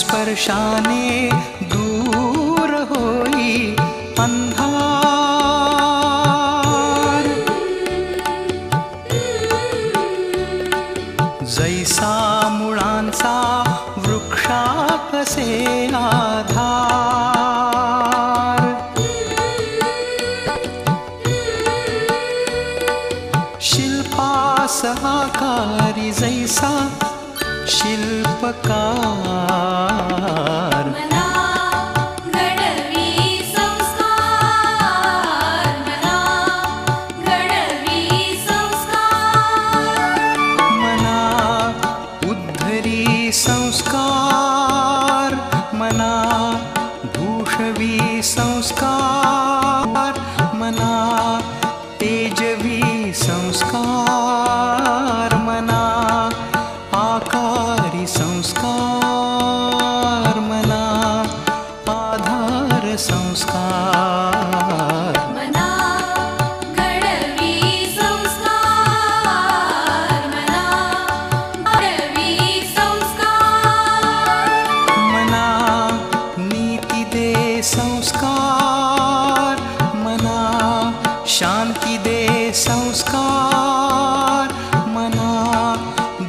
स्पर्शाने दूर होई अंधार। जैसा मुळांचा वृक्षाकसे आधार। शिल्पास आकारी जैसा शिल्पकार। मना घडवी संस्कार, मना घडवी संस्कार। मना उद्धरी संस्कार, मना भूषवी संस्कार। मना तेजवी संस्कार, मना आकारी संस्कार। मना आधार संस्कार। मना घडवी संस्कार, मना घडवी संस्कार। मना नीती दे संस्कार, मना शांती दे संस्कार। मना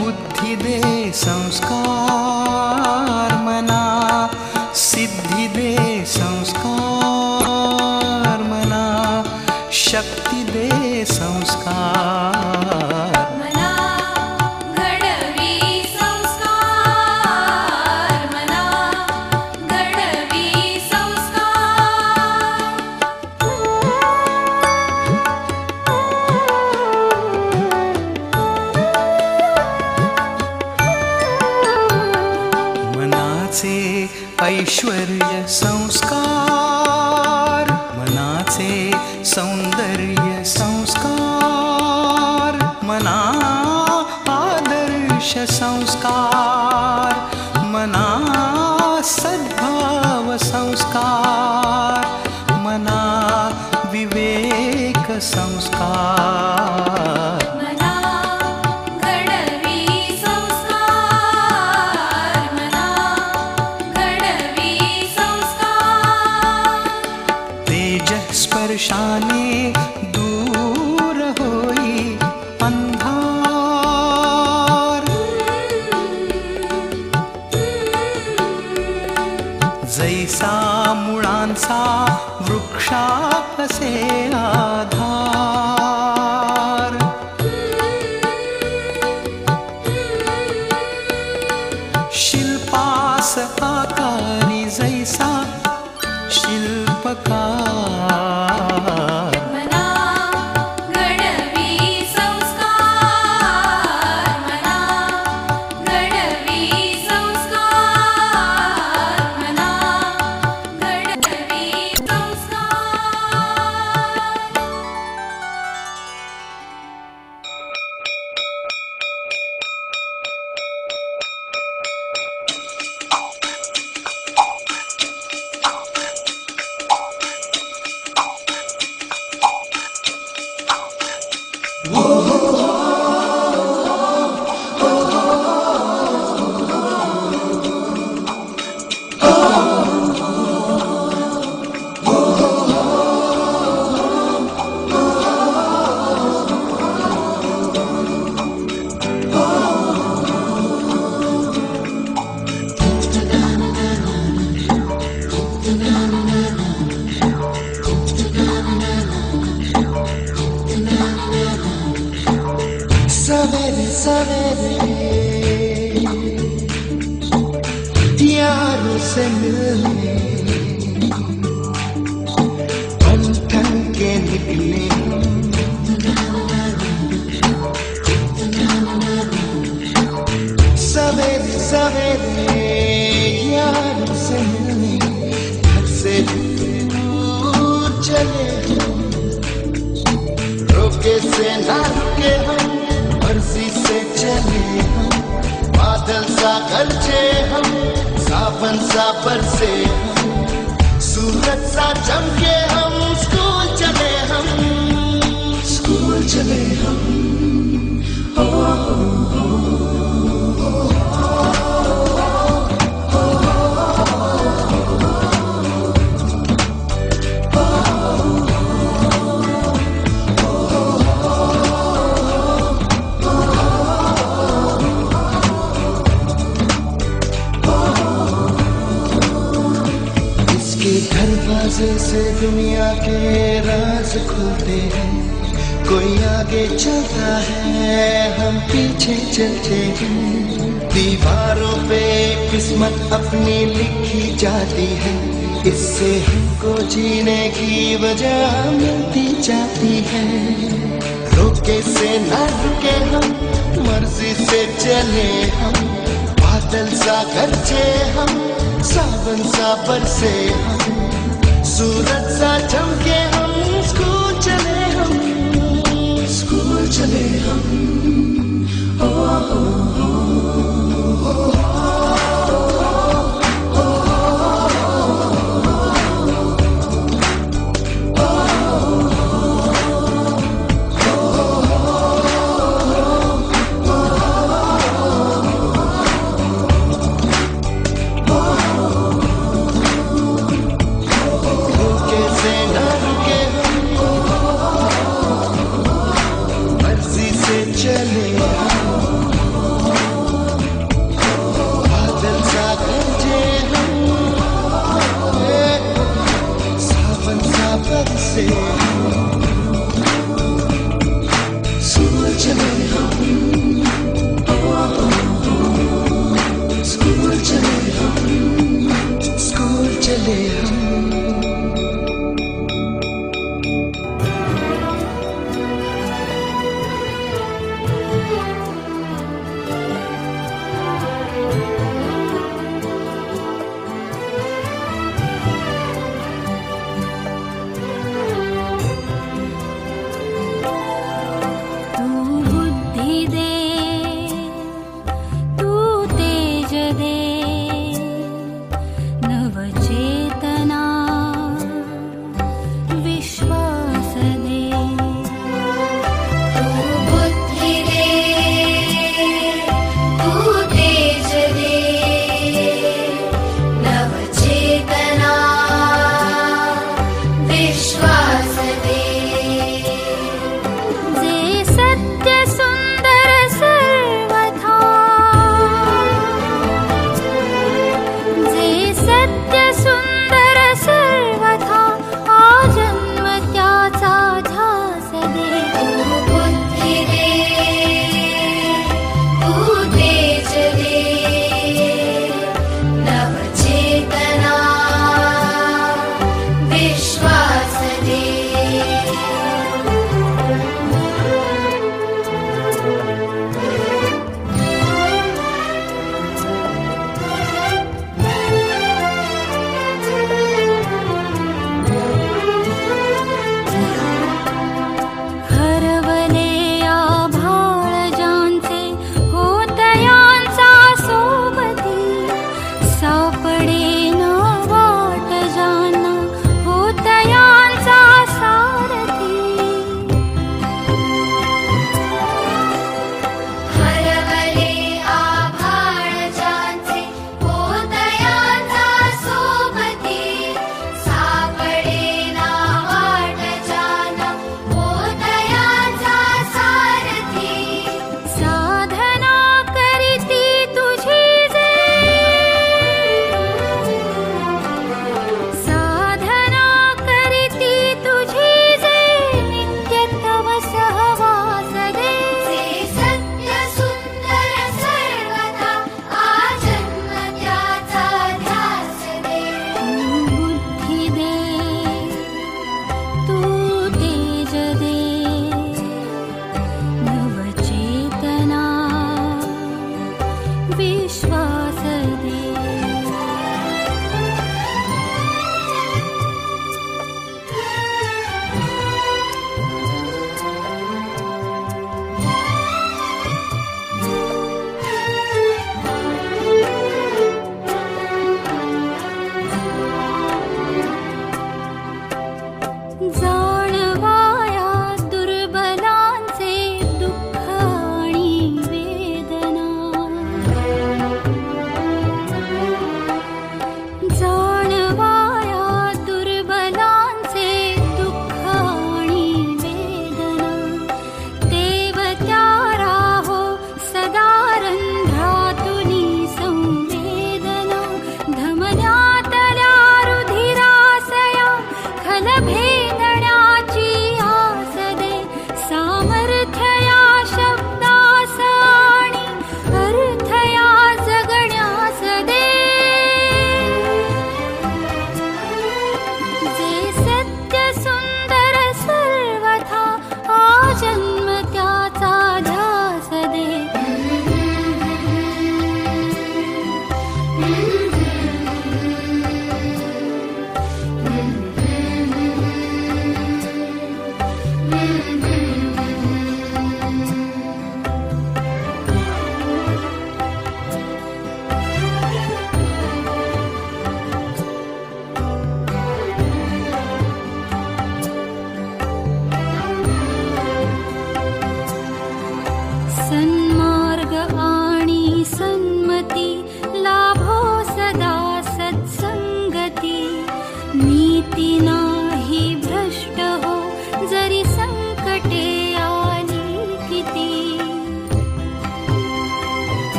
बुद्धि दे संस्कार, मना सिद्धि दे संस्कार। मना शक्ति दे संस्कार। मना घडवी संस्कार, मना घडवी संस्कार। मनाचे ऐश्वर्य संस्कार, मनाचे सौंदर्य संस्कार। मना आदर्श संस्कार, मना सद्भाव संस्कार। मना विवेक संस्कार। मना घडवी संस्कार, मना घडवी संस्कार। तेज स्पर्शाने दूर होई अंधार। जैसा मुळांचा वृक्षाकसे आधार। शिल्पास आकारी जैसा शिल्पकार। मना घडवी संस्कार, मना घडवी संस्कार। मना घडवी संस्कार। सवेरे सवेरे यारों से मिलने हम ठन के निकले। सवेरे सवेरे यारों से मिलने घर से दूर चले। रोके से ना रुके हम, मर्जी से चले हम। बादल सा गरजे हम, सावन सा बरसे हम। सूरज सा चमके हम, स्कूल चले हम, स्कूल चले हम। ओ, ओ, ओ, ओ, ओ, ओ, ओ, ओ, ओ, अंदाजे से दुनिया के राज खुलते हैं। कोई आगे चलता है, हम पीछे चलते हैं। दीवारों पे किस्मत अपनी लिखी जाती है, इससे हमको जीने की वजह मिलती जाती है। रोके से न रुके हम, मर्जी से चले हम। बादल सा गरजे हम, सावन सा बरसे हम। सूरज सा चमके हम,